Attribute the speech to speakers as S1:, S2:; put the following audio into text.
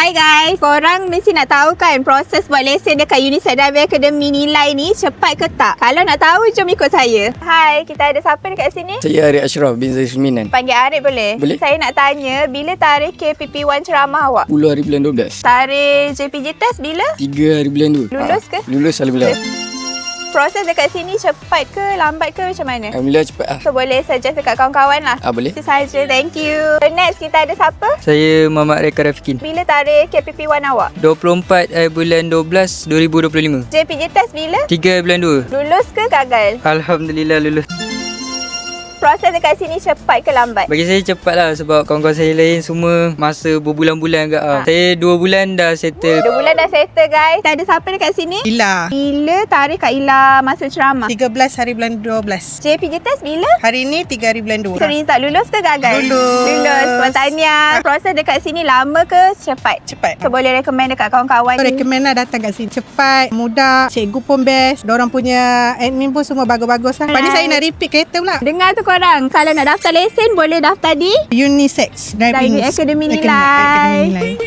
S1: Hai guys, korang mesti nak tahu kan proses buat lesen dekat UNISEC Driving Academy nilai ni cepat ke tak? Kalau nak tahu, jom ikut saya. Hai, kita ada siapa dekat sini?
S2: Saya Arif Ashraf bin Zaisminan.
S1: Panggil Arif boleh?
S2: Boleh.
S1: Saya nak tanya, bila tarikh KPP1 ceramah awak?
S2: 10 hari bulan 12.
S1: Tarikh JPJ test bila?
S2: 3 hari bulan 2.
S1: Lulus ke?
S2: Lulus alhamdulillah.
S1: Proses dekat sini cepat ke lambat ke macam mana?
S2: Alhamdulillah cepat lah.
S1: So boleh suggest dekat kawan-kawan lah.
S2: Boleh.
S1: Itu saja, thank you. So, next kita ada siapa?
S3: Saya Muhammad Reka Rafikin.
S1: Bila tarikh KPP1 awak?
S3: 24 bulan 12 2025.
S1: JPJ test bila?
S3: 3 bulan 2.
S1: Lulus ke gagal?
S3: Alhamdulillah lulus.
S1: Proses dekat sini cepat ke lambat?
S3: Bagi saya cepat lah sebab kawan-kawan saya lain semua masa berbulan-bulan agak Saya 2 bulan dah settle.
S1: 2 bulan dah settle guys. Kita ada siapa dekat sini?
S4: Ila.
S1: Bila tarikh Kak Ila masuk ceramah?
S4: 13 hari bulan 12.
S1: JPJ test bila?
S4: Hari ni 3 hari bulan 2.
S1: So result lulus ke gagal?
S4: Lulus.
S1: Selamat tahniah. Proses dekat sini lama ke cepat?
S4: Cepat.
S1: So boleh recommend dekat kawan-kawan ni?
S4: Recommend lah datang kat sini. Cepat, mudah, cikgu pun best. Diorang punya admin pun semua bagus-bagus lah. Lepas ni saya nak repeat kereta pula.
S1: Dengar tu korang, kalau nak daftar lesen boleh daftar di
S4: UNISEC
S1: Driving Academy nilai.